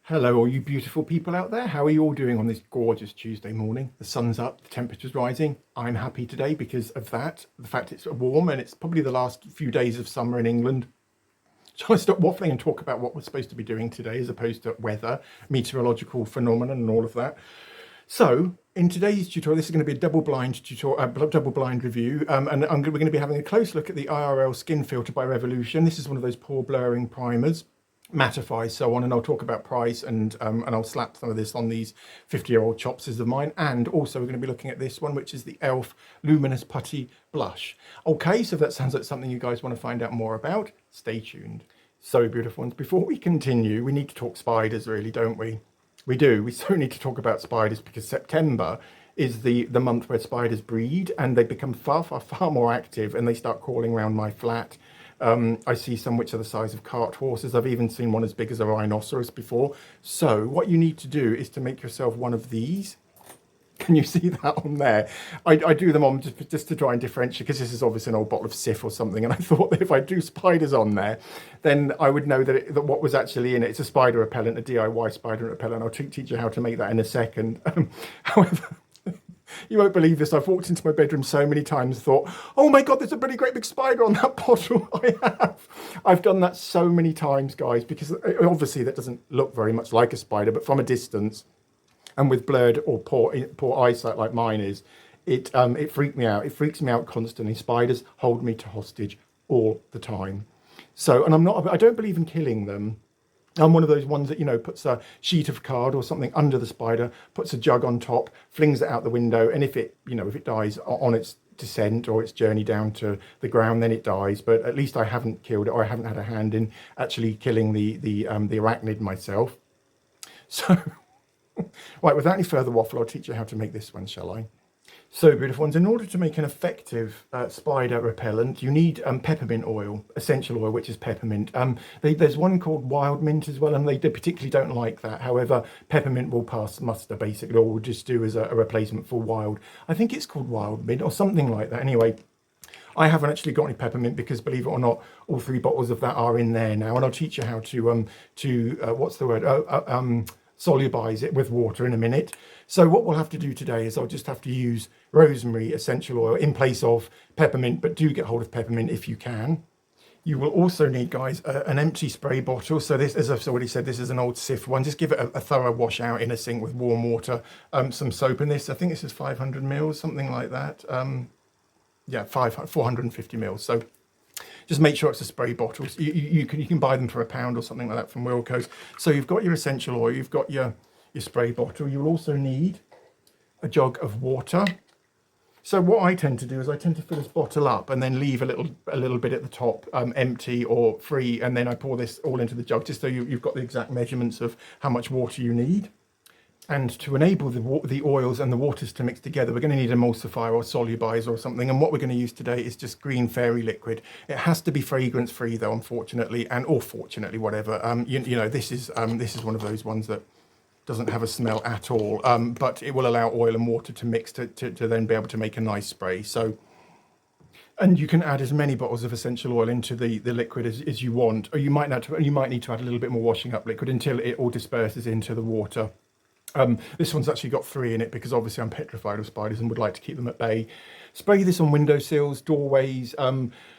Hello, all you beautiful people out there. How are you all doing on this gorgeous Tuesday morning? The sun's up, the temperature's rising. I'm happy today because of that. The fact it's warm and it's probably the last few days of summer in England. Shall I stop waffling and talk about what we're supposed to be doing today as opposed to weather, meteorological phenomena and all of that? So in today's tutorial, this is going to be a double-blind tutorial, double-blind review, and we're going to be having a close look at the IRL Skin Filter by Revolution. This is one of those pore blurring primers. Mattify, so on, and I'll talk about price and I'll slap some of this on these 50-year-old chopses of mine. And also we're going to be looking at this one, which is the E.L.F. Luminous Putty Blush. Okay, so if that sounds like something you guys want to find out more about, stay tuned. So beautiful ones, before we continue, we need to talk spiders really, don't we? We do. We so need to talk about spiders because September is the month where spiders breed and they become far more active and they start crawling around my flat. I see some which are the size of cart horses. I've even seen one as big as a rhinoceros before. So what you need to do is to make yourself one of these. Can you see that on there? I do them on just to try and differentiate, because this is obviously an old bottle of Sif or something, and I thought that if I do spiders on there, then I would know that what was actually in it. It's a spider repellent, a D.I.Y spider repellent. I'll teach you how to make that in a second. However, you won't believe this. I've walked into my bedroom so many times, thought, oh my God, there's a pretty great big spider on that bottle. I've done that so many times, guys, because obviously that doesn't look very much like a spider, but from a distance and with blurred or poor eyesight like mine is, it freaked me out. It freaks me out constantly. Spiders hold me to hostage all the time. So, and I don't believe in killing them. I'm one of those ones that, you know, puts a sheet of card or something under the spider, puts a jug on top, flings it out the window, and if it dies on its descent or its journey down to the ground, then it dies. But at least I haven't killed it, or I haven't had a hand in actually killing the arachnid myself. So, right, without any further waffle, I'll teach you how to make this one, shall I? So beautiful ones, in order to make an effective spider repellent, you need peppermint oil, essential oil, which is peppermint. There's one called wild mint as well, and they particularly don't like that. However, peppermint will pass muster basically, or will just do as a replacement for wild. I think it's called wild mint or something like that. Anyway, I haven't actually got any peppermint because, believe it or not, all 3 bottles of that are in there now, and I'll teach you how to what's the word? Solubilize it with water in a minute. So what we'll have to do today is I'll just have to use rosemary essential oil in place of peppermint, but do get hold of peppermint if you can. You will also need, guys, an empty spray bottle. So this, as I've already said, this is an old Sif one. Just give it a thorough wash out in a sink with warm water, some soap in this. I think this is 500 mils, something like that. Yeah, 450 mils. So just make sure it's a spray bottle. You can buy them for £1 or something like that from Wilco's. So you've got your essential oil, you've got your spray bottle. You'll also need a jug of water. So what I tend to do is I tend to fill this bottle up and then leave a little bit at the top empty or free, and then I pour this all into the jug just so you've got the exact measurements of how much water you need. And to enable the oils and the waters to mix together, we're going to need an emulsifier or solubilizer or something. And what we're going to use today is just green fairy liquid. It has to be fragrance free though, unfortunately, or fortunately, whatever. This is one of those ones that doesn't have a smell at all, but it will allow oil and water to mix to then be able to make a nice spray. So, and you can add as many bottles of essential oil into the liquid as you want, or you might need to add a little bit more washing up liquid until it all disperses into the water. This one's actually got 3 in it because obviously I'm petrified of spiders and would like to keep them at bay. Spray this on windowsills, doorways.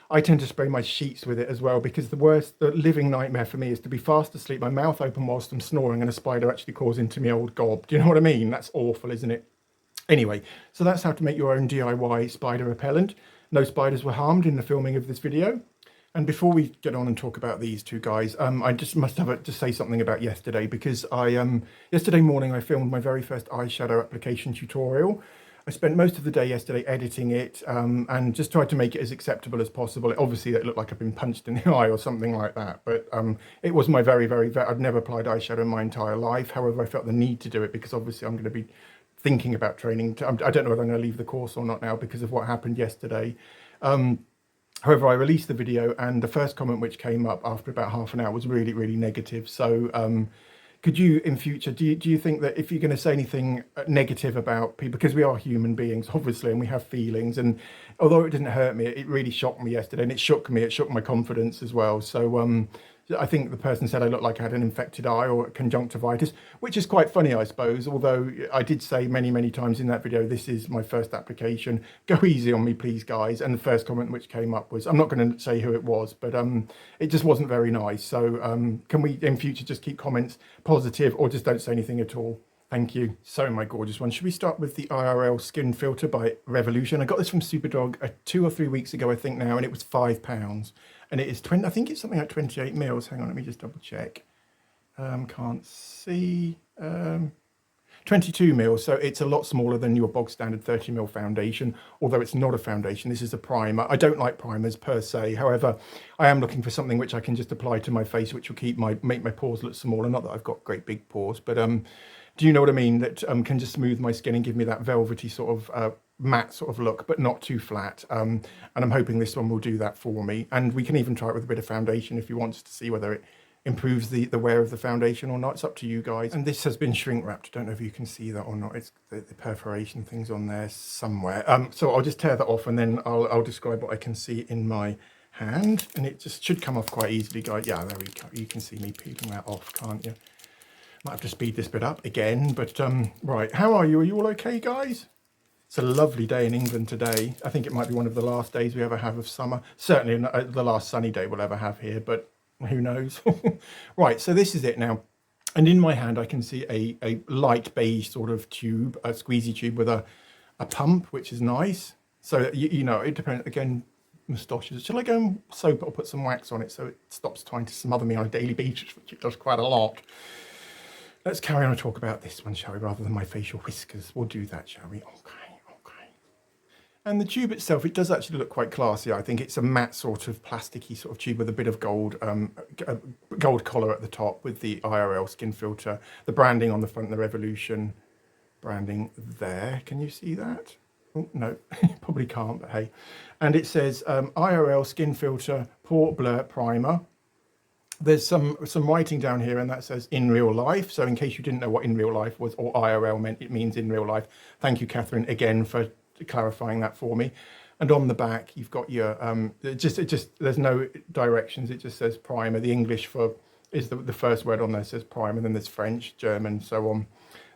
I tend to spray my sheets with it as well because the living nightmare for me is to be fast asleep, my mouth open whilst I'm snoring, and a spider actually crawls into my old gob. Do you know what I mean? That's awful, isn't it? Anyway, so that's how to make your own DIY spider repellent. No spiders were harmed in the filming of this video. And before we get on and talk about these 2 guys, I just must have to say something about yesterday, because yesterday morning I filmed my very first eyeshadow application tutorial. I spent most of the day yesterday editing it and just tried to make it as acceptable as possible. Obviously, it looked like I've been punched in the eye or something like that, but it was my I've never applied eyeshadow in my entire life. However, I felt the need to do it because obviously I'm going to be thinking about training. I don't know whether I'm going to leave the course or not now because of what happened yesterday. However, I released the video and the first comment which came up after about half an hour was really, really negative. So could you, in future, do you think that if you're going to say anything negative about people, because we are human beings, obviously, and we have feelings, and although it didn't hurt me, it really shocked me yesterday, and it shook my confidence as well. So I think the person said I looked like I had an infected eye or conjunctivitis, which is quite funny, I suppose. Although I did say many, many times in that video, this is my first application. Go easy on me, please, guys. And the first comment which came up was, I'm not going to say who it was, but it just wasn't very nice. So can we in future just keep comments positive or just don't say anything at all? Thank you. So my gorgeous one, should we start with the IRL Skin Filter by Revolution? I got this from Superdrug 2 or 3 weeks ago, I think now, and it was £5. And it is 20, I think it's something like 28 mils. Hang on, let me just double check. Can't see. 22 mils, so it's a lot smaller than your bog standard 30 mil foundation, although it's not a foundation. This is a primer. I don't like primers per se. However, I am looking for something which I can just apply to my face, which will make my pores look smaller. Not that I've got great big pores, but do you know what I mean? That can just smooth my skin and give me that velvety sort of matte sort of look, but not too flat. And I'm hoping this one will do that for me. And we can even try it with a bit of foundation if you want to see whether it improves the wear of the foundation or not. It's up to you guys. And this has been shrink wrapped. I don't know if you can see that or not. It's the perforation things on there somewhere. So I'll just tear that off and then I'll describe what I can see in my hand. And it just should come off quite easily, guys. Yeah, there we go. You can see me peeling that off, can't you? Might have to speed this bit up again, but right. How are you? Are you all okay, guys? It's a lovely day in England today. I think it might be one of the last days we ever have of summer. Certainly not the last sunny day we'll ever have here, but who knows? Right, so this is it now. And in my hand, I can see a light beige sort of tube, a squeezy tube with a pump, which is nice. So, you know, it depends, again, moustaches. Shall I go and soap it or put some wax on it so it stops trying to smother me on a daily basis, which it does quite a lot? Let's carry on and talk about this one, shall we, rather than my facial whiskers. We'll do that, shall we? Okay. And the tube itself, it does actually look quite classy. I think it's a matte sort of plasticky sort of tube with a bit of gold collar at the top with the IRL Skin Filter. The branding on the front, the Revolution branding there. Can you see that? Oh, no, probably can't, but hey. And it says IRL Skin Filter Pore Blur Primer. There's some writing down here and that says in real life. So in case you didn't know what in real life was or IRL meant, it means in real life. Thank you, Catherine, again for clarifying that for me. And on the back you've got your it just there's no directions, it just says primer. The English for is the first word on there says primer, then there's French, German, so on.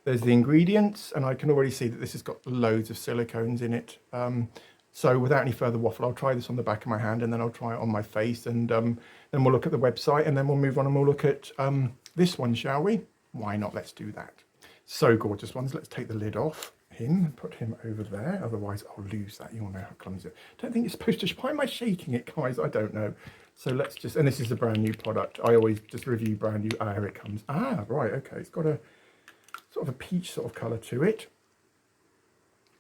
There's the ingredients, and I can already see that this has got loads of silicones in it. So without any further waffle, I'll try this on the back of my hand and then I'll try it on my face, and then we'll look at the website and then we'll move on and we'll look at this one, shall we? Why not? Let's do that. So gorgeous ones. Let's take the lid off him and put him over there, otherwise I'll lose that. You'll know how clumsy it is. Don't think you're supposed to. Why am I shaking it, guys? I don't know. So let's just, and this is a brand new product. I always just review brand new. Here it comes. Right, okay. It's got a sort of a peach sort of colour to it.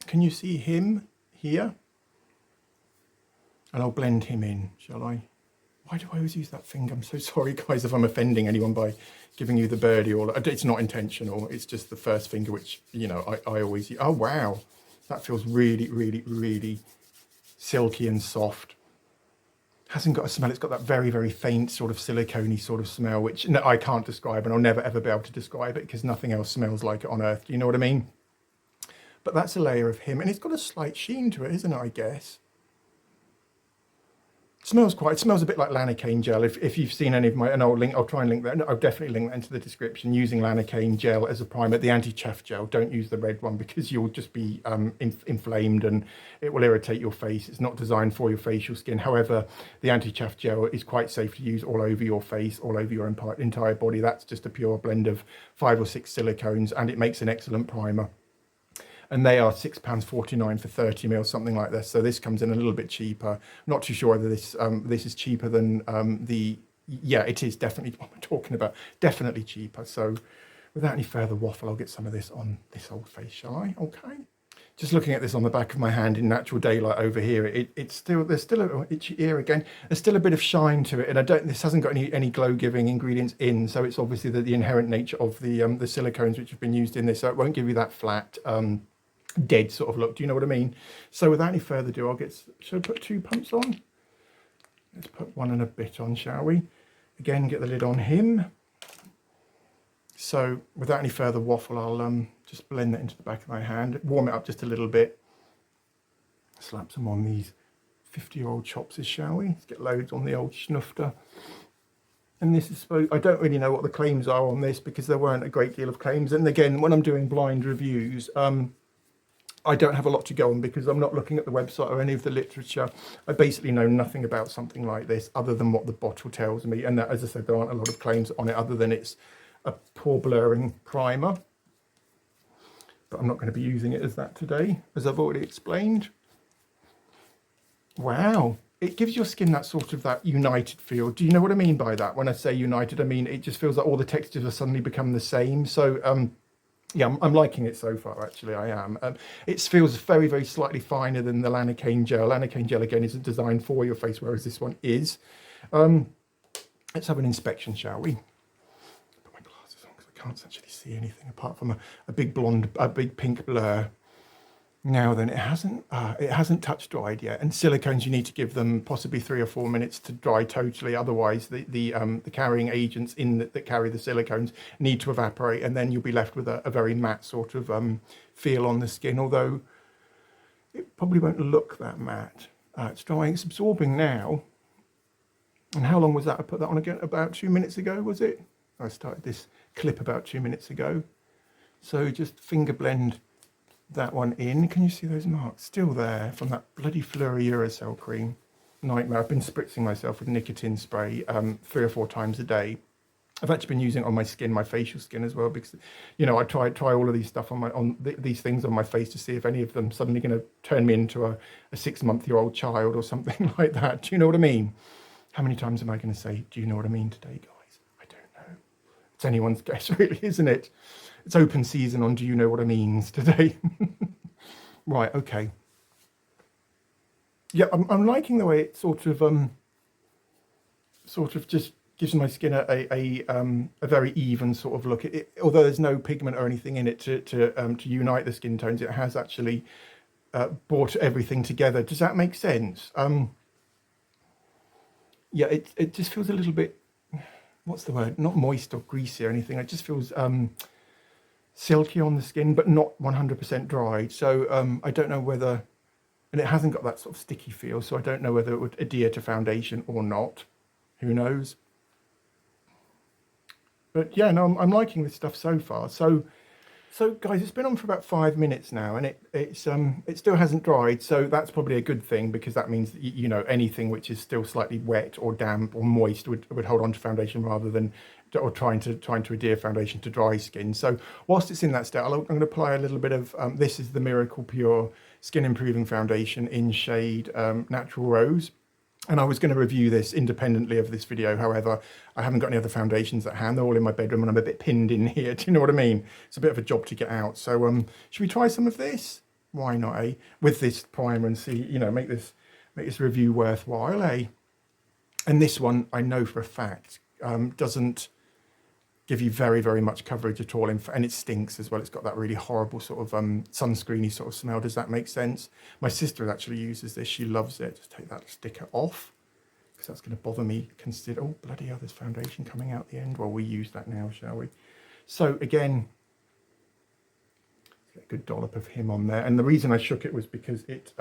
Can you see him here? And I'll blend him in, shall I? Why do I always use that finger? I'm so sorry, guys, if I'm offending anyone by giving you the birdie. Or it's not intentional. It's just the first finger, which, you know, I always use. Oh, wow. That feels really, really, really silky and soft. Hasn't got a smell. It's got that very, very faint sort of silicone-y sort of smell, which no, I can't describe, and I'll never, ever be able to describe it because nothing else smells like it on earth. Do you know what I mean? But that's a layer of him, and it's got a slight sheen to it, isn't it, I guess? It smells a bit like Lanacane gel. If you've seen any of my, and I'll try and link that. I'll definitely link that into the description. Using Lanacane gel as a primer, the anti-chaff gel. Don't use the red one because you'll just be inflamed and it will irritate your face. It's not designed for your facial skin. However, the anti-chaff gel is quite safe to use all over your face, all over your entire body. That's just a pure blend of 5 or 6 silicones, and it makes an excellent primer. And they are £6.49 for 30 ml, something like this. So this comes in a little bit cheaper. Not too sure whether this is cheaper than yeah, it is definitely what we're talking about. Definitely cheaper. So without any further waffle, I'll get some of this on this old face, shall I? Okay. Just looking at this on the back of my hand in natural daylight over here, there's still a itchy ear again. There's still a bit of shine to it, and this hasn't got any glow-giving ingredients in. So it's obviously the inherent nature of the silicones which have been used in this. So it won't give you that flat. Dead sort of look. Do you know what I mean? So without any further ado, should I put 2 pumps on? Let's put 1 and a bit on, shall we? Again, get the lid on him. So without any further waffle, I'll just blend that into the back of my hand, warm it up just a little bit, slap some on these 50-year-old chopses, shall we? Let's get loads on the old schnufter. And this is supposed, I don't really know what the claims are on this because there weren't a great deal of claims. And again, when I'm doing blind reviews, I don't have a lot to go on because I'm not looking at the website or any of the literature. I basically know nothing about something like this other than what the bottle tells me. And that, as I said, there aren't a lot of claims on it other than it's a pore blurring primer. But I'm not going to be using it as that today, as I've already explained. Wow. It gives your skin that sort of that united feel. Do you know what I mean by that? When I say united, I mean it just feels like all the textures have suddenly become the same. So yeah, I'm liking it so far, actually, I am. It feels very, very slightly finer than the Lanacane gel. Lanacane gel, again, isn't designed for your face, whereas this one is. Let's have an inspection, shall we? Put my glasses on because I can't actually see anything apart from a big pink blur. Now then, it hasn't touch dried yet, and silicones, you need to give them possibly 3 or 4 minutes to dry totally. Otherwise, the carrying agents that carry the silicones need to evaporate, and then you'll be left with a very matte sort of feel on the skin. Although it probably won't look that matte. It's drying, it's absorbing now. And how long was that? I put that on again about 2 minutes ago, was it? I started this clip about 2 minutes ago. So just finger blend that one in. Can you see those marks still there from that bloody Fleury Uracell cream? Nightmare. I've been spritzing myself with nicotine spray 3 or 4 times a day. I've actually been using it on my skin, my facial skin as well, because you know I try all of these stuff on these things on my face to see if any of them suddenly going to turn me into a 6-month-old child or something like that. Do you know what I mean? How many times am I going to say, do you know what I mean today, guys? I don't know. It's anyone's guess, really, isn't it? It's open season on Do You Know What I Means today. Right, okay. Yeah, I'm liking the way it sort of just gives my skin a very even sort of look. Although there's no pigment or anything in it to unite the skin tones, it has actually brought everything together. Does that make sense? Yeah, it just feels a little bit, what's the word? Not moist or greasy or anything. It just feels silky on the skin, but not 100% dried. So I don't know whether, and it hasn't got that sort of sticky feel, so I don't know whether it would adhere to foundation or not. Who knows? But yeah, no, I'm liking this stuff so far. So guys, it's been on for about 5 minutes now, and it still hasn't dried. So that's probably a good thing, because that means that, you know, anything which is still slightly wet or damp or moist would hold on to foundation rather than trying to adhere foundation to dry skin. So whilst it's in that state, I'm going to apply a little bit of this is the Miracle Pure Skin Improving Foundation in shade Natural Rose. And I was going to review this independently of this video. However, I haven't got any other foundations at hand. They're all in my bedroom and I'm a bit pinned in here. Do you know what I mean? It's a bit of a job to get out. So should we try some of this? Why not, eh? With this primer and see, you know, make this review worthwhile, eh? And this one, I know for a fact, doesn't give you very, very much coverage at all, and it stinks as well. It's got that really horrible sort of sunscreeny sort of smell. Does that make sense? My sister actually uses this. She loves it. Just take that sticker off, because that's going to bother me. Consider, oh bloody hell, there's foundation coming out the end. Well, we use that now, shall we? So again, get a good dollop of him on there. And the reason I shook it was because it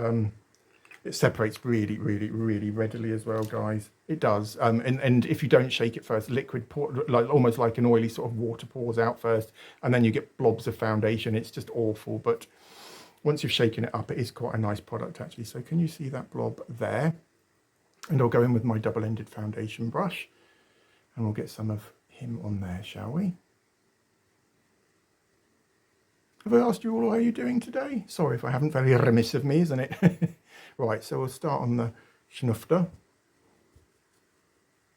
separates really, really, really readily as well, guys. It does. And if you don't shake it first, liquid almost like an oily sort of water pours out first, and then you get blobs of foundation. It's just awful. But once you've shaken it up, it is quite a nice product, actually. So can you see that blob there? And I'll go in with my double-ended foundation brush, and we'll get some of him on there, shall we? Have I asked you all how you're doing today? Sorry if I haven't. Very remiss of me, isn't it? Right, so we'll start on the Schnufter.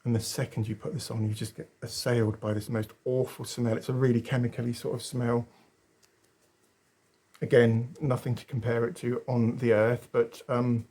And the second you put this on, you just get assailed by this most awful smell. It's a really chemically sort of smell. Again, nothing to compare it to on the earth, but and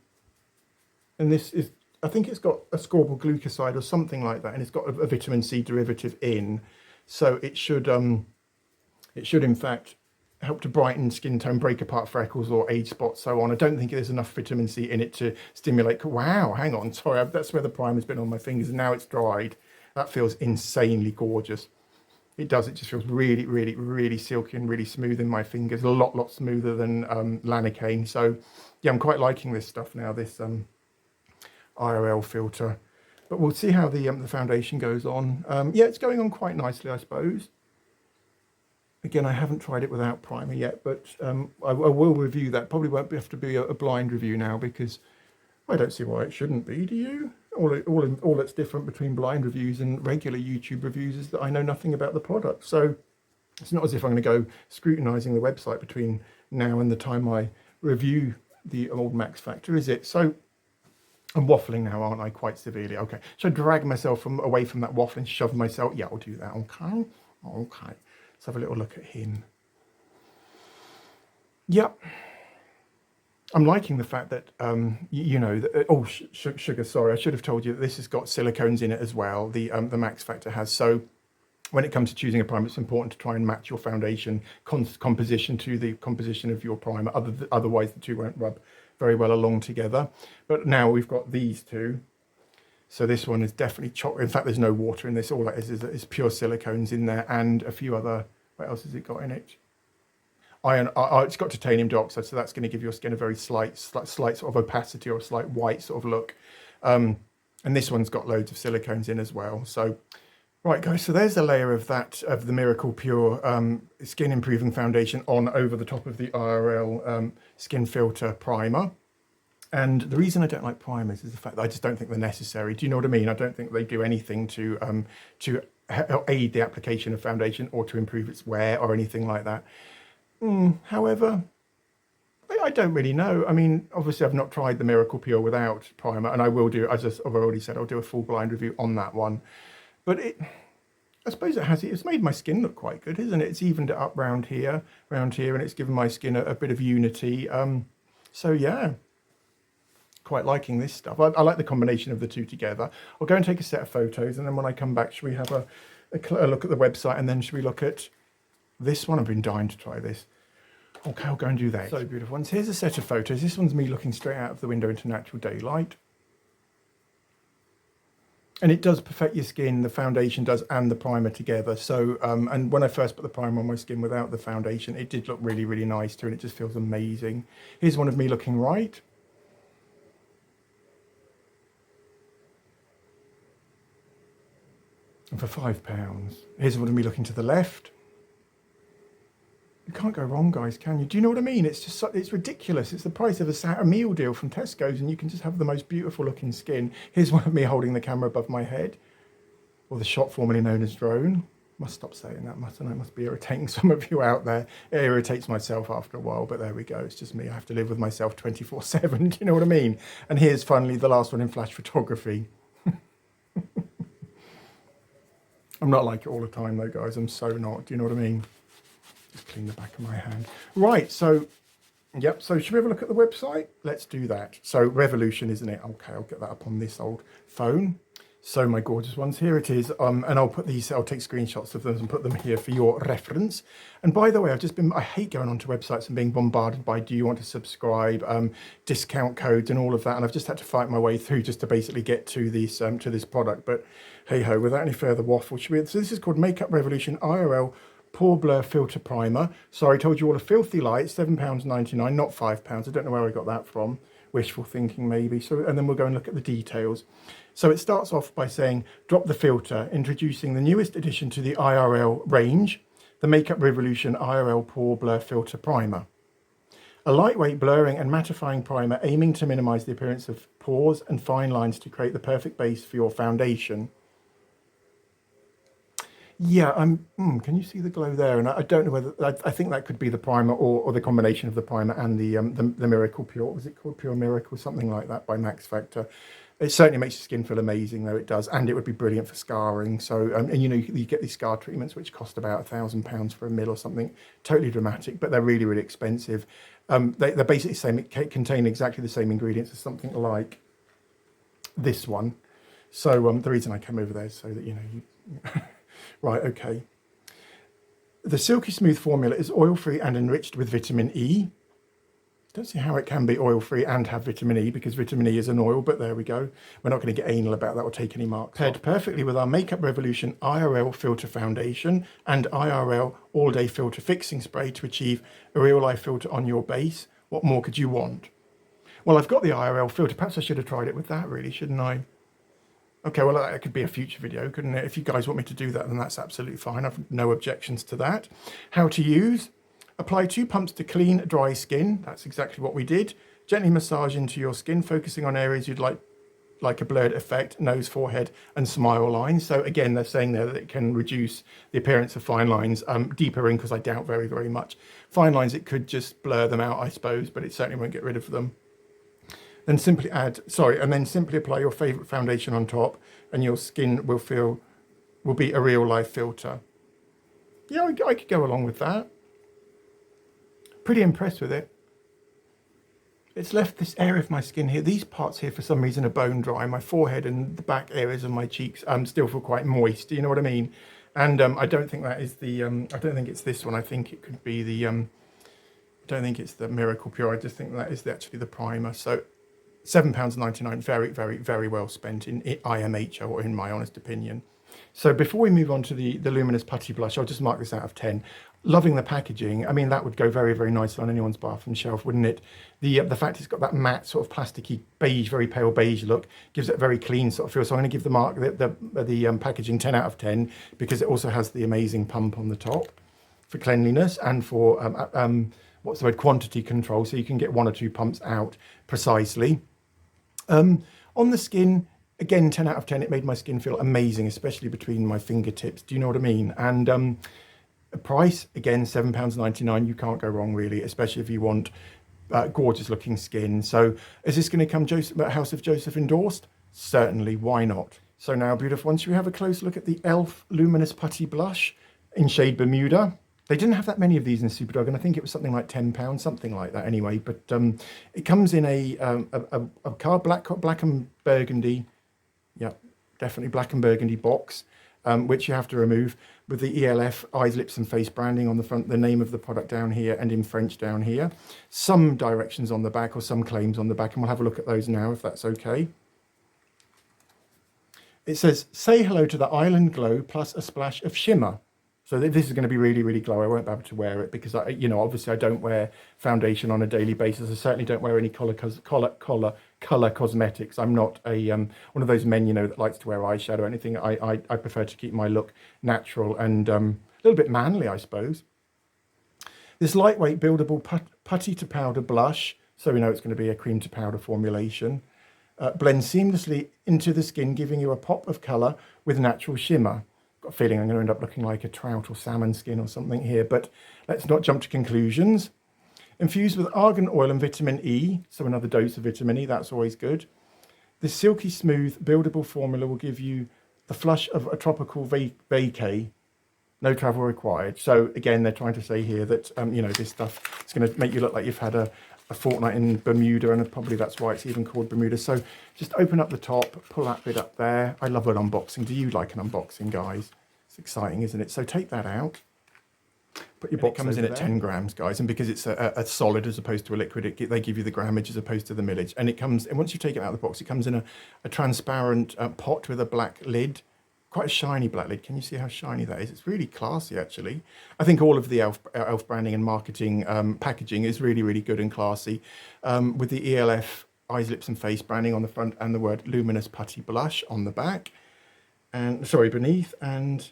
this is, I think it's got ascorbyl glucoside or something like that, and it's got a vitamin C derivative in, so it should in fact help to brighten skin tone, break apart freckles or age spots, so on. I don't think there's enough vitamin C in it to stimulate. Wow, hang on, sorry, that's where the primer's been on my fingers and now it's dried. That feels insanely gorgeous. It does, it just feels really, really, really silky and really smooth in my fingers. A lot smoother than Lanacane. So yeah, I'm quite liking this stuff now, this IRL filter. But we'll see how the foundation goes on. Yeah, it's going on quite nicely, I suppose. Again, I haven't tried it without primer yet, but I will review that. Probably won't have to be a blind review now, because I don't see why it shouldn't be, do you? All that's different between blind reviews and regular YouTube reviews is that I know nothing about the product. So it's not as if I'm going to go scrutinising the website between now and the time I review the old Max Factor, is it? So I'm waffling now, aren't I, quite severely? Okay, should I drag myself away from that waffling, shove myself? Yeah, I'll do that, okay? Okay. Let's have a little look at him. Yep. I'm liking the fact that, you know, oh, sugar, sorry, I should have told you that this has got silicones in it as well, the Max Factor has. So when it comes to choosing a primer, it's important to try and match your foundation composition to the composition of your primer. Otherwise, the two won't rub very well along together. But now we've got these two. So this one is definitely chocolate. In fact, there's no water in this. All that is pure silicones in there, and a few other, what else has it got in it? Iron, it's got titanium dioxide, so that's going to give your skin a very slight sort of opacity or a slight white sort of look. And this one's got loads of silicones in as well. So, right guys, so there's a layer of that, of the Miracle Pure Skin Improving Foundation on over the top of the IRL Skin Filter Primer. And the reason I don't like primers is the fact that I just don't think they're necessary. Do you know what I mean? I don't think they do anything to aid the application of foundation or to improve its wear or anything like that. However, I don't really know. I mean, obviously I've not tried the Miracle Pure without primer, and I will do, as I've already said, I'll do a full blind review on that one. But I suppose it's made my skin look quite good, isn't it? It's evened it up round here, and it's given my skin a bit of unity. So yeah. Quite liking this stuff. I like the combination of the two together. I'll go and take a set of photos, and then when I come back, should we have a look at the website, and then should we look at this one? I've been dying to try this. Okay, I'll go and do that. So beautiful ones. Here's a set of photos. This one's me looking straight out of the window into natural daylight. And it does perfect your skin, the foundation does, and the primer together. So, and when I first put the primer on my skin without the foundation, it did look really, really nice too, and it just feels amazing. Here's one of me looking right. And for £5. Here's one of me looking to the left. You can't go wrong, guys, can you? Do you know what I mean? It's just, it's ridiculous. It's the price of a meal deal from Tesco's, and you can just have the most beautiful looking skin. Here's one of me holding the camera above my head, or the shot formerly known as drone. Must stop saying that, mustn't I? It must be irritating some of you out there. It irritates myself after a while, but there we go. It's just me. I have to live with myself 24/7. Do you know what I mean? And here's finally the last one in flash photography. I'm not like it all the time though, guys. I'm so not. Do you know what I mean? Just clean the back of my hand. Right, so, yep. So should we have a look at the website? Let's do that. So Revolution, isn't it? Okay, I'll get that up on this old phone. So my gorgeous ones, here it is. And I'll take screenshots of them and put them here for your reference. And by the way, I hate going onto websites and being bombarded by, do you want to subscribe, discount codes and all of that. And I've just had to fight my way through just to basically get to this product. But hey ho, without any further waffle, so this is called Makeup Revolution IRL Pore Blur Filter Primer. Sorry, I told you all a filthy lie. It's £7.99, not £5. I don't know where I got that from. Wishful thinking maybe. So, and then we'll go and look at the details. So it starts off by saying, drop the filter, introducing the newest addition to the IRL range, the Makeup Revolution IRL Pore Blur Filter Primer. A lightweight blurring and mattifying primer aiming to minimize the appearance of pores and fine lines to create the perfect base for your foundation. Yeah, can you see the glow there? And I don't know whether, I think that could be the primer or the combination of the primer and the Miracle Pure. What was it called? Pure Miracle, something like that by Max Factor. It certainly makes your skin feel amazing, though it does, and it would be brilliant for scarring. So, and you know, you get these scar treatments which cost about £1,000 for a mil or something, totally dramatic, but they're really, really expensive. They're basically saying it contain exactly the same ingredients as something like this one. So the reason I came over there is so that, you know, you... Right, okay. The silky smooth formula is oil-free and enriched with vitamin E. Don't see how it can be oil-free and have vitamin E, because vitamin E is an oil, but there we go. We're not going to get anal about that or take any marks. Paired perfectly with our Makeup Revolution IRL Filter Foundation and IRL All Day Filter Fixing Spray to achieve a real-life filter on your base. What more could you want? Well, I've got the IRL filter. Perhaps I should have tried it with that, really, shouldn't I? Okay, well, that could be a future video, couldn't it? If you guys want me to do that, then that's absolutely fine. I've no objections to that. How to use. Apply 2 pumps to clean, dry skin. That's exactly what we did. Gently massage into your skin, focusing on areas you'd like a blurred effect, nose, forehead, and smile lines. So again, they're saying there that it can reduce the appearance of fine lines. Deeper wrinkles, I doubt very, very much. Fine lines, it could just blur them out, I suppose, but it certainly won't get rid of them. Then simply simply apply your favorite foundation on top, and your skin will be a real life filter. Yeah, I could go along with that. Pretty impressed with it. It's left this area of my skin here. These parts here, for some reason, are bone dry. My forehead and the back areas of my cheeks still feel quite moist. Do you know what I mean? And I don't think that is the. I don't think it's this one. I think it could be the. I don't think it's the Miracle Pure. I just think that is actually the primer. So £7.99, very, very, very well spent in IMH, or in my honest opinion. So before we move on to the Luminous Putty Blush, I'll just mark this out of 10. Loving the packaging. I mean, that would go very, very nicely on anyone's bathroom shelf, wouldn't it? The fact it's got that matte sort of plasticky beige, very pale beige look, gives it a very clean sort of feel. So I'm going to give the packaging 10 out of 10, because it also has the amazing pump on the top for cleanliness and for what's the word, quantity control, so you can get 1 or 2 pumps out precisely. On the skin, again, 10 out of 10. It made my skin feel amazing, especially between my fingertips. Do you know what I mean? And price, again, £7.99. You can't go wrong, really, especially if you want gorgeous looking skin. So is this going to come House of Joseph endorsed? Certainly, why not? So now, beautiful ones, should we have a close look at the E.L.F. Luminous Putty Blush in shade Bermuda? They didn't have that many of these in Superdrug, and I think it was something like £10, something like that anyway. But it comes in a black and burgundy, yeah, definitely black and burgundy box, which you have to remove, with the E.L.F. eyes, lips and face branding on the front, the name of the product down here, and in French down here. Some directions on the back, or some claims on the back, and we'll have a look at those now, if that's okay. It says, say hello to the island glow plus a splash of shimmer. So this is going to be really, really glowy. I won't be able to wear it because obviously I don't wear foundation on a daily basis. I certainly don't wear any color cosmetics. I'm not a one of those men, that likes to wear eyeshadow or anything. I prefer to keep my look natural and a little bit manly, I suppose. This lightweight buildable putty to powder blush, so we know it's going to be a cream to powder formulation. Blends seamlessly into the skin, giving you a pop of color with natural shimmer. Got a feeling I'm going to end up looking like a trout or salmon skin or something here, but let's not jump to conclusions. Infused with argan oil and vitamin E, so another dose of vitamin E, that's always good. This silky smooth buildable formula will give you the flush of a tropical vacay, no travel required. So again, they're trying to say here that this stuff is going to make you look like you've had a fortnight in Bermuda, and probably that's why it's even called Bermuda. So just open up the top, pull that bit up there. I love an unboxing. Do you like an unboxing, guys? It's exciting, isn't it? So take that out. Put your box. It comes in at 10 grams, guys, and because it's a solid as opposed to a liquid, they give you the grammage as opposed to the millage. And once you take it out of the box, it comes in a transparent pot with a black lid. Quite a shiny black lid. Can you see how shiny that is? It's really classy, actually. I think all of the E.L.F. branding and marketing packaging is really, really good and classy. With the E.L.F. eyes, lips and face branding on the front, and the word Luminous Putty Blush on the back. And sorry, beneath. And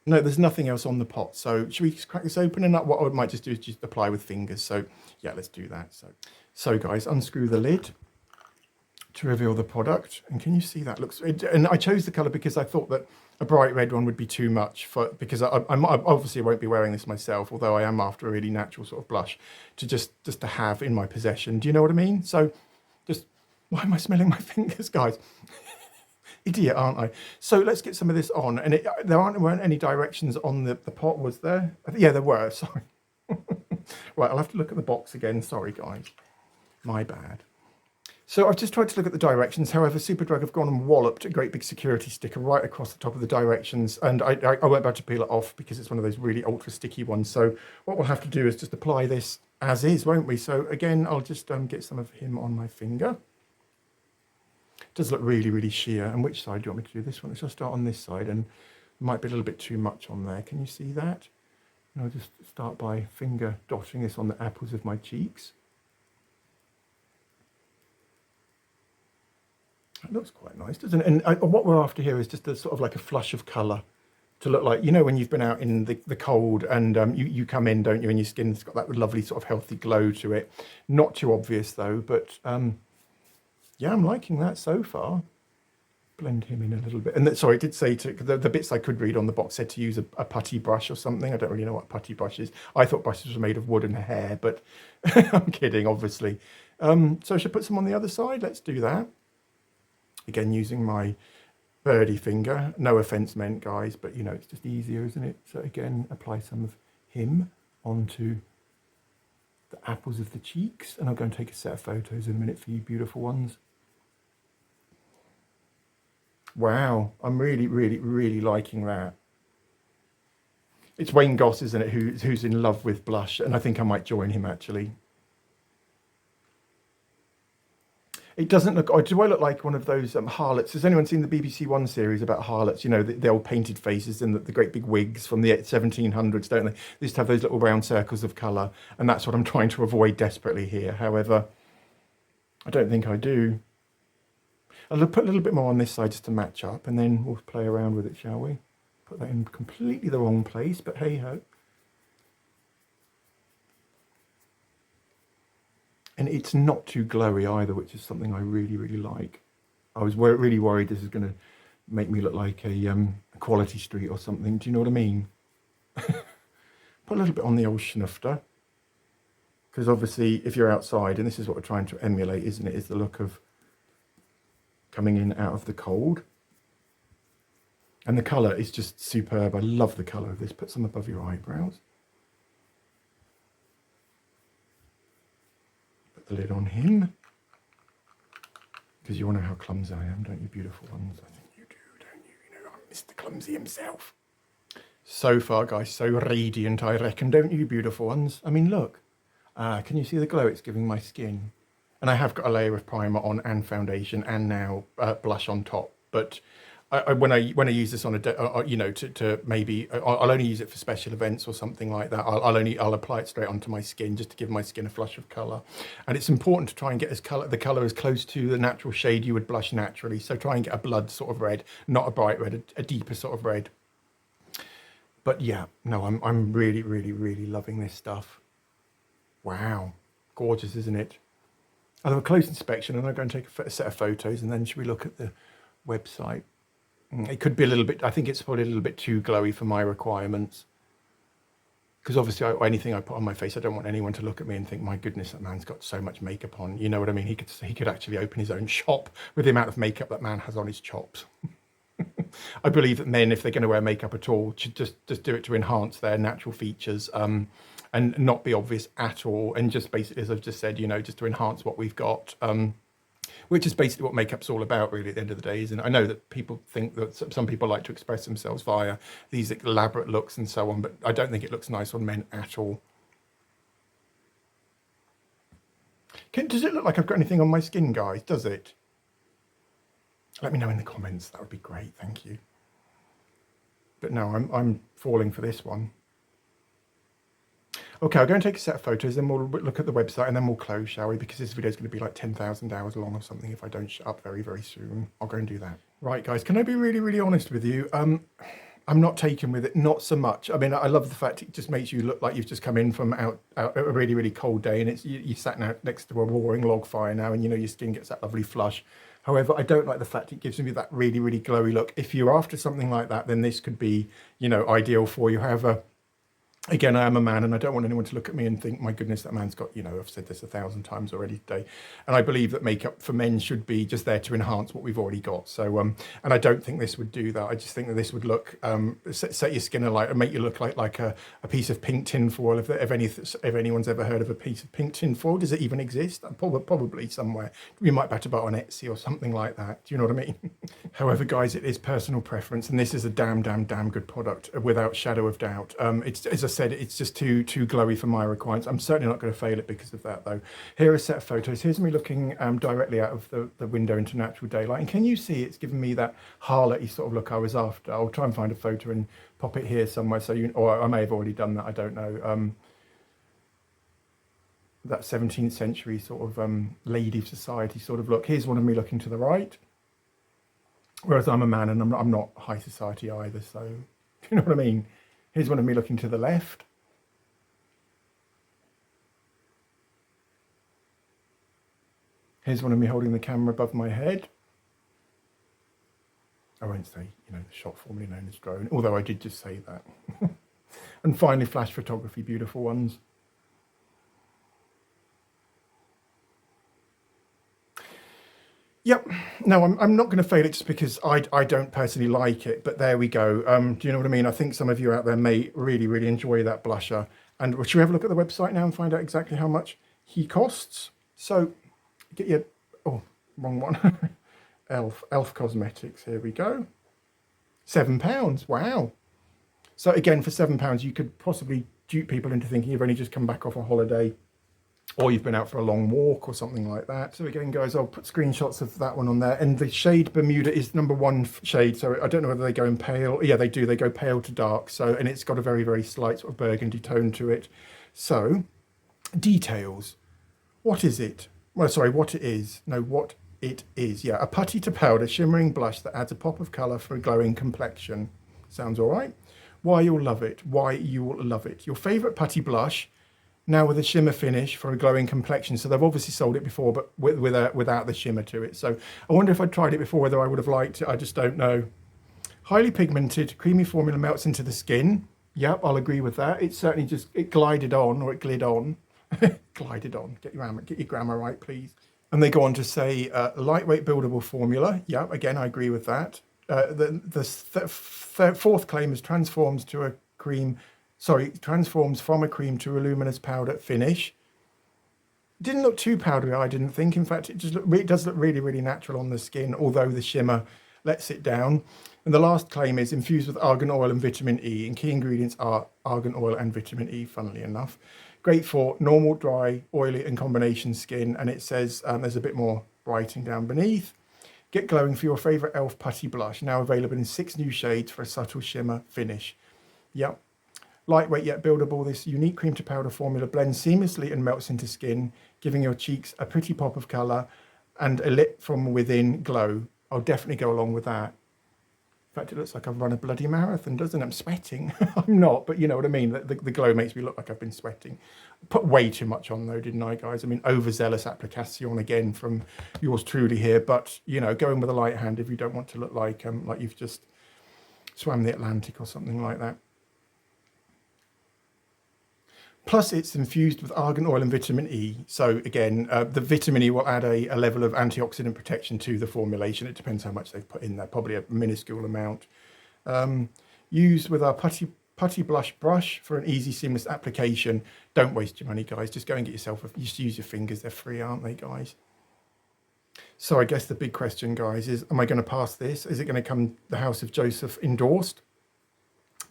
no, there's nothing else on the pot. So should we just crack this open? And what I might just do is just apply with fingers. So yeah, let's do that. So guys, unscrew the lid to reveal the product, and can you see that and I chose the color because I thought that a bright red one would be too much because I obviously won't be wearing this myself, although I am after a really natural sort of blush to just to have in my possession. Do you know what I mean? So why am I smelling my fingers, guys? Idiot, aren't I? So let's get some of this on, and there weren't any directions on the pot, was there? Yeah, there were. Sorry. Right, I'll have to look at the box again. Sorry, guys, my bad. So I've just tried to look at the directions. However, Superdrug have gone and walloped a great big security sticker right across the top of the directions. And I won't be able to peel it off because it's one of those really ultra sticky ones. So what we'll have to do is just apply this as is, won't we? So again, I'll just get some of him on my finger. It does look really, really sheer. And which side do you want me to do? This one? Let's just start on this side, and it might be a little bit too much on there. Can you see that? And I'll just start by finger dotting this on the apples of my cheeks. looks quite nice, doesn't it? And what we're after here is just a sort of like a flush of colour to look like, you know, when you've been out in the cold and you come in, don't you, and your skin's got that lovely sort of healthy glow to it. Not too obvious though, but yeah, I'm liking that so far. Blend him in a little bit. And sorry, it did say to the bits I could read on the box said to use a putty brush or something. I don't really know what a putty brush is. I thought brushes were made of wood and hair, but I'm kidding, obviously. So I should put some on the other side. Let's do that. Again, using my birdie finger. No offense meant, guys, but you know, it's just easier, isn't it? So again, apply some of him onto the apples of the cheeks. And I'll go and take a set of photos in a minute for you beautiful ones. Wow, I'm really, really, really liking that. It's Wayne Goss, isn't it, who's in love with blush, and I think I might join him, actually. It doesn't look... Oh, do I look like one of those harlots? Has anyone seen the BBC One series about harlots? You know, the old painted faces and the great big wigs from the 1700s, don't they? They used to have those little round circles of colour, and that's what I'm trying to avoid desperately here. However, I don't think I do. I'll put a little bit more on this side just to match up, and then we'll play around with it, shall we? Put that in completely the wrong place, but hey-ho. And it's not too glowy either, which is something I really, really like. I was really worried this is going to make me look like a Quality Street or something. Do you know what I mean? Put a little bit on the old schnufter. Because obviously, if you're outside, and this is what we're trying to emulate, isn't it, is the look of coming in out of the cold. And the colour is just superb. I love the colour of this. Put some above your eyebrows. Put the lid on him. Because you all know how clumsy I am, don't you, beautiful ones? I think you do, don't you? You know, I'm Mr. Clumsy himself. So far, guys, so radiant, I reckon, don't you, beautiful ones? I mean, look. Can you see the glow it's giving my skin? And I have got a layer of primer on and foundation and now blush on top. But when I use this on a you know, to maybe I'll only use it for special events or something like that. I'll apply it straight onto my skin just to give my skin a flush of colour. And it's important to try and get the colour as close to the natural shade you would blush naturally. So try and get a blood sort of red, not a bright red, a deeper sort of red. But yeah, no, I'm really, really, really loving this stuff. Wow, gorgeous, isn't it? I'll have a close inspection and I'll go and take a set of photos, and then should we look at the website? It could be a little bit, I think it's probably a little bit too glowy for my requirements. Because obviously anything I put on my face, I don't want anyone to look at me and think, my goodness, that man's got so much makeup on. You know what I mean? He could actually open his own shop with the amount of makeup that man has on his chops. I believe that men, if they're going to wear makeup at all, should just do it to enhance their natural features. And not be obvious at all, and just basically, as I've just said, you know, just to enhance what we've got, which is basically what makeup's all about, really, at the end of the day. And I know that people think that some people like to express themselves via these elaborate looks and so on, but I don't think it looks nice on men at all. Does it look like I've got anything on my skin, guys? Does it? Let me know in the comments. That would be great. Thank you. But no, I'm falling for this one. Okay, I'll go and take a set of photos, then we'll look at the website, and then we'll close, shall we? Because this video is going to be like 10,000 hours long or something if I don't shut up very, very soon. I'll go and do that. Right, guys, can I be really, really honest with you? I'm not taken with it, not so much. I mean, I love the fact it just makes you look like you've just come in from out a really, really cold day, and it's you sat now next to a roaring log fire now, and you know your skin gets that lovely flush. However, I don't like the fact it gives me that really, really glowy look. If you're after something like that, then this could be, you know, ideal for you. However, again, I am a man, and I don't want anyone to look at me and think, my goodness, that man's got, you know, I've said this 1,000 times already today. And I believe that makeup for men should be just there to enhance what we've already got. So, and I don't think this would do that. I just think that this would look, set your skin alight and make you look like a piece of pink tinfoil. If anyone's ever heard of a piece of pink tinfoil, does it even exist? Probably somewhere. You might better buy it on Etsy or something like that. Do you know what I mean? However, guys, it is personal preference, and this is a damn good product without shadow of doubt. It's, as I said, it's just too glowy for my requirements. I'm certainly not going to fail it because of that, though. Here are a set of photos. Here's me looking directly out of the window into natural daylight, and can you see it's given me that harlot-y sort of look I was after? I'll try and find a photo and pop it here somewhere, so you, or I may have already done that, I don't know. That 17th century sort of lady of society sort of look. Here's one of me looking to the right. Whereas I'm a man and I'm not high society either. So, you know what I mean? Here's one of me looking to the left. Here's one of me holding the camera above my head. I won't say, the shot formerly known as drone, although I did just say that. And finally, flash photography, beautiful ones. Yep. No, I'm not going to fail it just because I don't personally like it, but there we go. Do you know what I mean? I think some of you out there may really, really enjoy that blusher. And should we have a look at the website now and find out exactly how much he costs? So get your, oh, wrong one. E.L.F Cosmetics, here we go. £7, wow. So again, for £7, you could possibly dupe people into thinking you've only just come back off a holiday or you've been out for a long walk or something like that. So again, guys, I'll put screenshots of that one on there. And the shade Bermuda is #1 shade. So I don't know whether they go in pale. Yeah, they do. They go pale to dark. So, and it's got a very, very slight sort of burgundy tone to it. So details. What is it? Well, sorry, what it is. No, what it is. Yeah, a putty to powder shimmering blush that adds a pop of colour for a glowing complexion. Sounds all right. Why you'll love it. Why you'll love it. Your favourite putty blush, now with a shimmer finish for a glowing complexion. So they've obviously sold it before, but without the shimmer to it. So I wonder if I'd tried it before, whether I would have liked it. I just don't know. Highly pigmented, creamy formula melts into the skin. Yep, I'll agree with that. It certainly just, it glided on, or it glid on. Glided on. Get your grammar right, please. And they go on to say, lightweight buildable formula. Yeah, again, I agree with that. The fourth claim is transforms from a cream to a luminous powder finish. Didn't look too powdery, I didn't think. In fact, it does look really, really natural on the skin, although the shimmer lets it down. And the last claim is infused with argan oil and vitamin E, and key ingredients are argan oil and vitamin E, funnily enough. Great for normal, dry, oily and combination skin. And it says there's a bit more writing down beneath. Get glowing for your favourite E.L.F putty blush, now available in 6 new shades for a subtle shimmer finish. Yep. Lightweight yet buildable, this unique cream to powder formula blends seamlessly and melts into skin, giving your cheeks a pretty pop of colour and a lit from within glow. I'll definitely go along with that. In fact, it looks like I've run a bloody marathon, doesn't it? I'm sweating. I'm not, but you know what I mean. The glow makes me look like I've been sweating. Put way too much on though, didn't I, guys? I mean, overzealous application again from yours truly here. But, going with a light hand if you don't want to look like you've just swam the Atlantic or something like that. Plus, it's infused with argan oil and vitamin E. So again, the vitamin E will add a level of antioxidant protection to the formulation. It depends how much they've put in there, probably a minuscule amount. Used with our putty blush brush for an easy, seamless application. Don't waste your money, guys. Just go and get yourself just use your fingers. They're free, aren't they, guys? So I guess the big question, guys, is, am I going to pass this? Is it going to come the House of Joseph endorsed?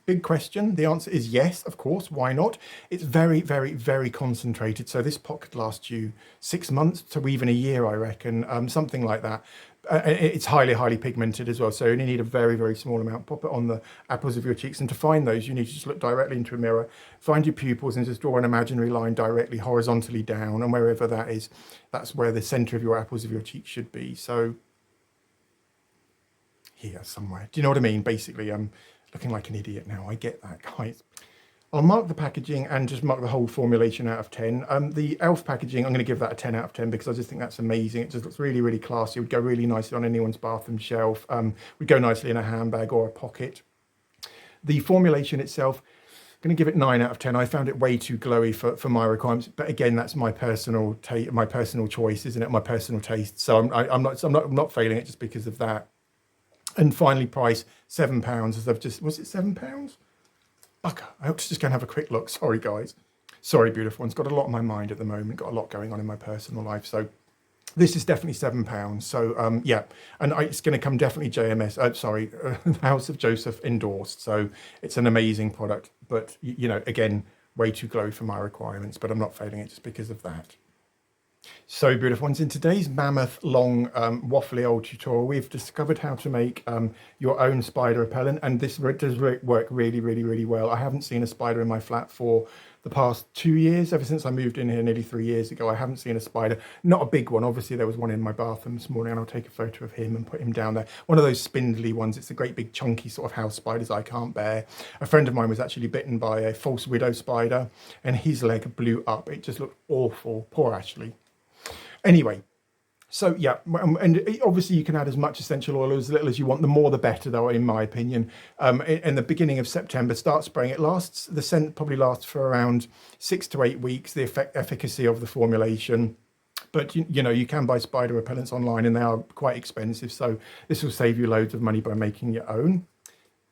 Big question. The answer is yes, of course. Why not? It's very, very, very concentrated. So this pot could last you 6 months to even a year, I reckon, something like that. It's highly, highly pigmented as well. So you only need a very, very small amount. Pop it on the apples of your cheeks. And to find those, you need to just look directly into a mirror, find your pupils and just draw an imaginary line directly horizontally down. And wherever that is, that's where the center of your apples of your cheeks should be. So here somewhere. Do you know what I mean? Basically, looking like an idiot now. I get that, guys. I'll mark the packaging and just mark the whole formulation out of 10. The E.L.F packaging, I'm going to give that a 10 out of 10 because I just think that's amazing. It just looks really, really classy. It would go really nicely on anyone's bathroom shelf. Would go nicely in a handbag or a pocket. The formulation itself, I'm going to give it 9 out of 10. I found it way too glowy for my requirements. But again, that's my personal choice, isn't it? My personal taste. So I'm not failing it just because of that. And finally, price £7. As I've just, was it £7? Bucker. I hope to just go and have a quick look. Sorry, guys. Sorry, beautiful ones. Got a lot on my mind at the moment. Got a lot going on in my personal life. So this is definitely £7. So yeah, and it's going to come definitely JMS. House of Joseph endorsed. So it's an amazing product. But again, way too glowy for my requirements. But I'm not failing it just because of that. So beautiful ones, in today's mammoth long waffly old tutorial we've discovered how to make your own spider repellent, and this does work really, really, really well. I haven't seen a spider in my flat for the past 2 years. Ever since I moved in here nearly 3 years ago, I haven't seen a spider. Not a big one. Obviously, there was one in my bathroom this morning, and I'll take a photo of him and put him down there. One of those spindly ones. It's a great big chunky sort of house spiders I can't bear. A friend of mine was actually bitten by a false widow spider, and his leg blew up. It just looked awful. Poor Ashley. Anyway, so yeah, and obviously you can add as much essential oil or as little as you want. The more the better, though, in my opinion. In the beginning of September, start spraying. It lasts, the scent probably lasts for around 6 to 8 weeks, the efficacy of the formulation. But you know, you can buy spider repellents online and they are quite expensive. So this will save you loads of money by making your own.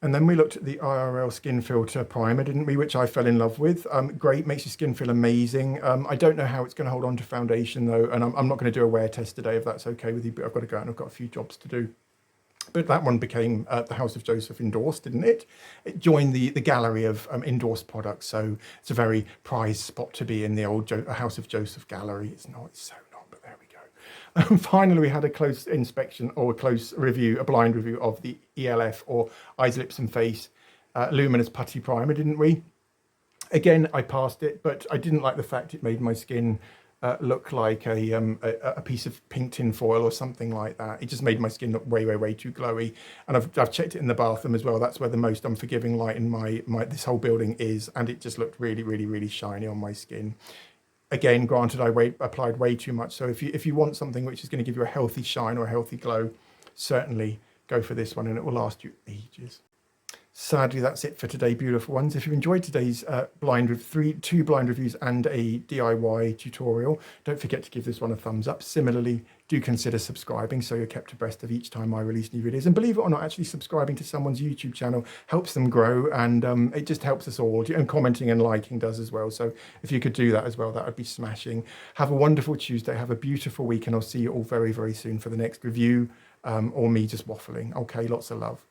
And then we looked at the IRL Skin Filter Primer, didn't we? Which I fell in love with. Great, makes your skin feel amazing. I don't know how it's going to hold on to foundation though, and I'm not going to do a wear test today if that's okay with you, but I've got to go out and I've got a few jobs to do. But that one became the House of Joseph endorsed, didn't it? It joined the gallery of endorsed products, so it's a very prized spot to be in the old House of Joseph gallery. It's not, it's so not, but there we go. Finally, we had a close inspection or a close review, a blind review of the E.L.F. or Eyes, Lips and Face Luminous Putty Primer, didn't we? Again, I passed it, but I didn't like the fact it made my skin look like a piece of pink tin foil or something like that. It just made my skin look way too glowy. And I've checked it in the bathroom as well. That's where the most unforgiving light in my this whole building is, and it just looked really shiny on my skin. Again, granted, I applied way too much. So if you want something which is going to give you a healthy shine or a healthy glow, certainly go for this one, and it will last you ages. Sadly, that's it for today, beautiful ones. If you enjoyed today's two blind reviews and a DIY tutorial, don't forget to give this one a thumbs up. Similarly, do consider subscribing so you're kept abreast of each time I release new videos. And believe it or not, actually subscribing to someone's YouTube channel helps them grow, and it just helps us all. And commenting and liking does as well. So if you could do that as well, that would be smashing. Have a wonderful Tuesday. Have a beautiful week, and I'll see you all very soon for the next review or me just waffling. Okay, lots of love.